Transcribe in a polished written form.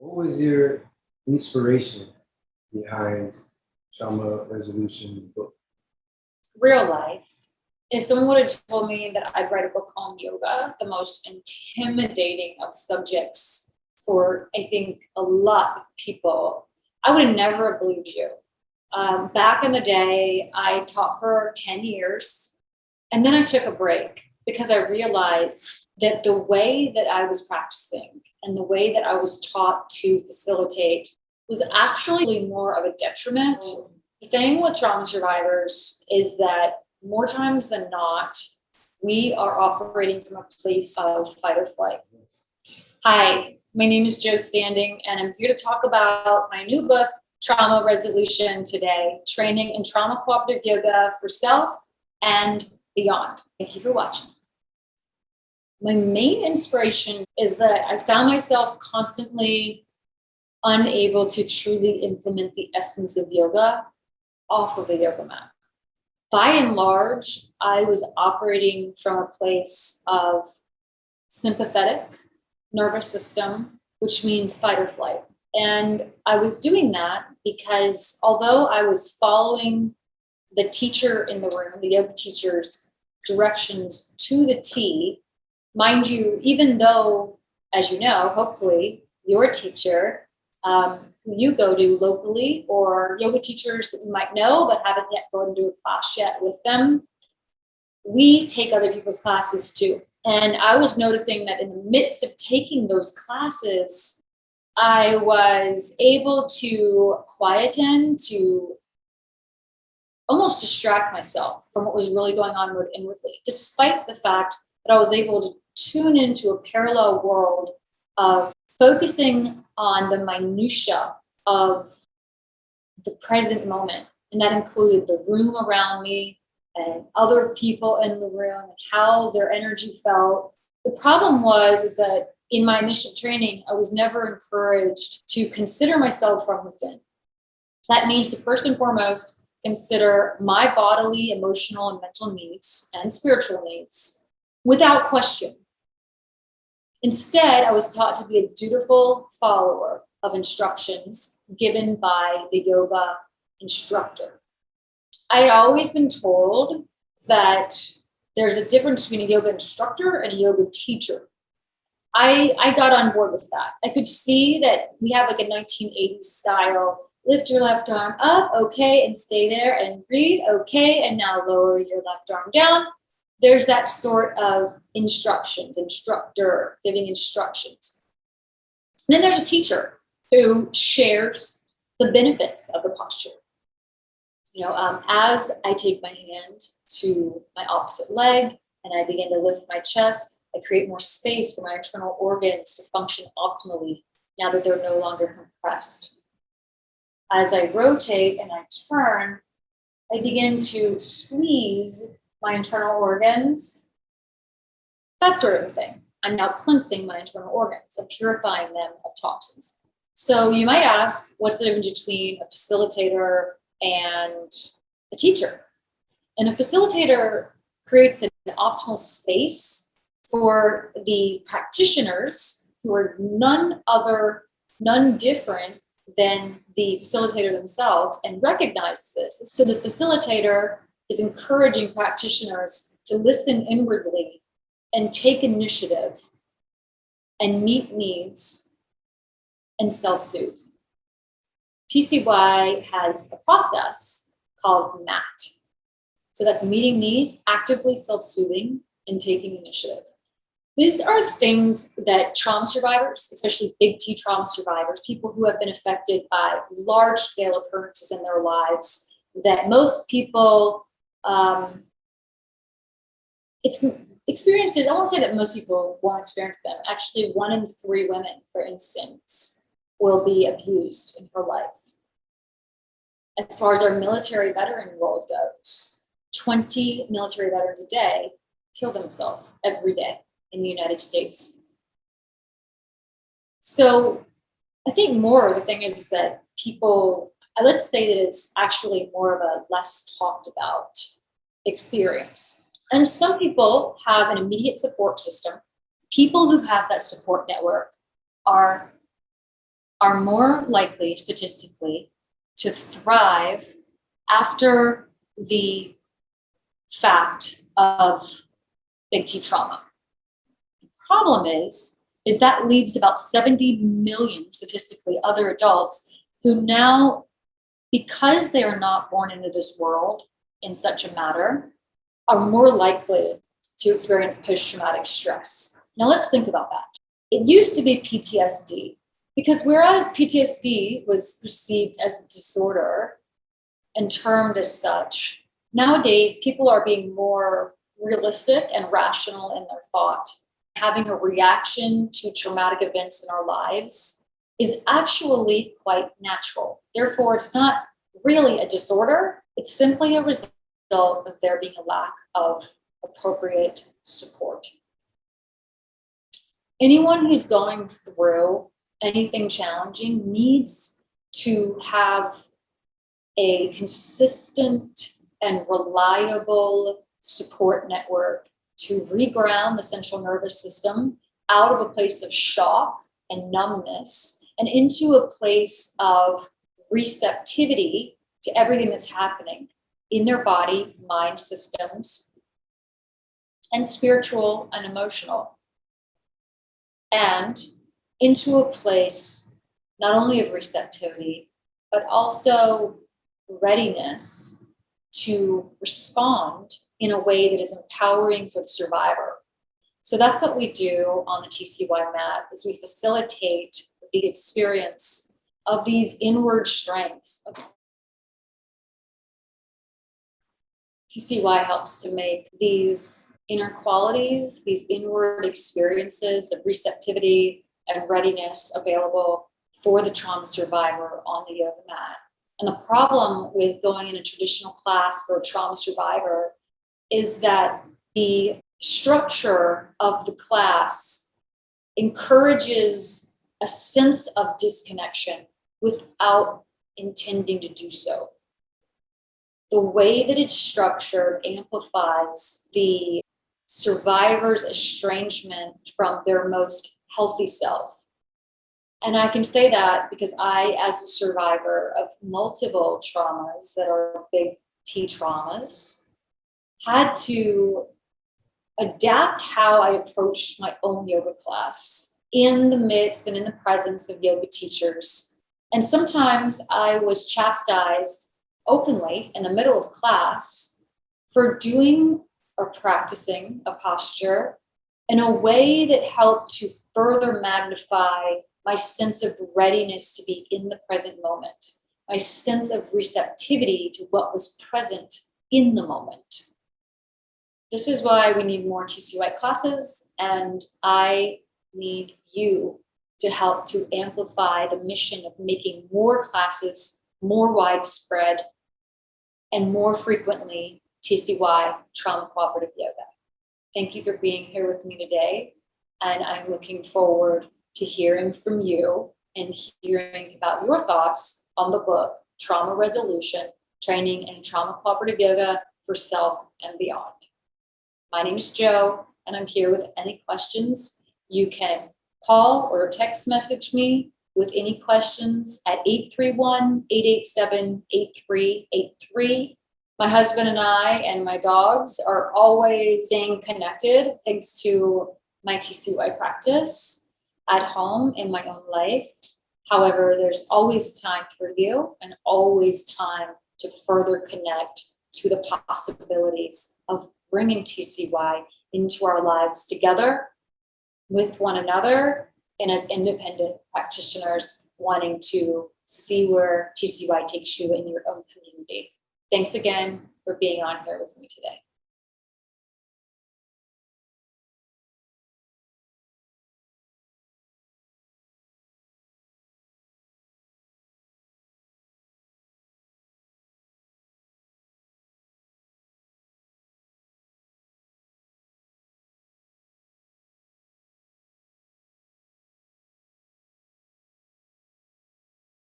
What was your inspiration behind trauma resolution book? Real life. If someone would have told me that I'd write a book on yoga, the most intimidating of subjects for, I think, a lot of people, I would have never believed you. Back in the day, I taught for 10 years, and then I took a break because I realized that the way that I was practicing and the way that I was taught to facilitate was actually more of a detriment. The thing with trauma survivors is that more times than not, we are operating from a place of fight or flight. Hi, my name is Jo Standing, and I'm here to talk about my new book, Trauma Resolution Today, Training in Trauma Cooperative Yoga for Self and Beyond. Thank you for watching. My main inspiration is that I found myself constantly unable to truly implement the essence of yoga off of the yoga mat. By and large, I was operating from a place of sympathetic nervous system, which means fight or flight. And I was doing that because although I was following the teacher in the room, the yoga teacher's directions to the T, mind you, even though, as you know, hopefully your teacher who you go to locally, or yoga teachers that you might know but haven't yet gone to a class yet with them, we take other people's classes too. And I was noticing that in the midst of taking those classes, I was able to quieten, to almost distract myself from what was really going on inwardly, despite the fact that I was able to tune into a parallel world of focusing on the minutia of the present moment. And that included the room around me and other people in the room and how their energy felt. The problem is that in my initial training, I was never encouraged to consider myself from within. That means to first and foremost consider my bodily, emotional, and mental needs and spiritual needs without question. Instead, I was taught to be a dutiful follower of instructions given by the yoga instructor. I had always been told that there's a difference between a yoga instructor and a yoga teacher. I got on board with that. I could see that we have like a 1980s style, lift your left arm up, okay, and stay there and breathe, okay, and now lower your left arm down. There's that sort of instructor giving instructions. And then there's a teacher who shares the benefits of the posture. As I take my hand to my opposite leg and I begin to lift my chest, I create more space for my internal organs to function optimally now that they're no longer compressed. As I rotate and I turn, I begin to squeeze my internal organs, that sort of thing. I'm now cleansing my internal organs. I'm purifying them of toxins. So you might ask, what's the difference between a facilitator and a teacher? And a facilitator creates an optimal space for the practitioners who are none different than the facilitator themselves and recognizes this. So the facilitator is encouraging practitioners to listen inwardly and take initiative and meet needs and self-soothe. TCY has a process called MAT. So that's meeting needs, actively self-soothing, and taking initiative. These are things that trauma survivors, especially big T trauma survivors, people who have been affected by large-scale occurrences in their lives, that most people experiences, I won't say that most people won't experience them. Actually, 1 in 3 women, for instance, will be abused in her life. As far as our military veteran world goes, 20 military veterans a day kill themselves every day in the United States. So I think more of the thing is that people, let's say that it's actually more of a less talked about experience. And some people have an immediate support system. People who have that support network are are more likely statistically to thrive after the fact of big T trauma. The problem is that leaves about 70 million statistically other adults who now, because they are not born into this world in such a manner, are more likely to experience post-traumatic stress. Now let's think about that. It used to be PTSD, because whereas PTSD was perceived as a disorder and termed as such, nowadays people are being more realistic and rational in their thought. Having a reaction to traumatic events in our lives is actually quite natural. Therefore, it's not really a disorder. It's simply a result of there being a lack of appropriate support. Anyone who's going through anything challenging needs to have a consistent and reliable support network to reground the central nervous system out of a place of shock and numbness and into a place of receptivity to everything that's happening in their body, mind systems, and spiritual and emotional. And into a place not only of receptivity, but also readiness to respond in a way that is empowering for the survivor. So that's what we do on the TCY mat, is we facilitate the experience of these inward strengths. TCY helps to make these inner qualities, these inward experiences of receptivity and readiness available for the trauma survivor on the yoga mat. And the problem with going in a traditional class for a trauma survivor is that the structure of the class encourages a sense of disconnection without intending to do so. The way that it's structured amplifies the survivor's estrangement from their most healthy self. And I can say that because I, as a survivor of multiple traumas that are big T traumas, had to adapt how I approached my own yoga class in the midst and in the presence of yoga teachers. And sometimes I was chastised openly in the middle of class for doing or practicing a posture in a way that helped to further magnify my sense of readiness to be in the present moment, my sense of receptivity to what was present in the moment. This is why we need more TCY classes, and I need you to help to amplify the mission of making more classes more widespread and more frequently TCY, Trauma Cooperative Yoga. Thank you for being here with me today, and I'm looking forward to hearing from you and hearing about your thoughts on the book, Trauma Resolution, Training in Trauma Cooperative Yoga for Self and Beyond. My name is Jo, and I'm here with any questions. You can call or text message me with any questions at 831-887-8383. My husband and I and my dogs are always staying connected thanks to my TCY practice at home in my own life. However, there's always time for you and always time to further connect to the possibilities of bringing TCY into our lives together with one another and as independent practitioners wanting to see where TCY takes you in your own community. Thanks again for being on here with me today.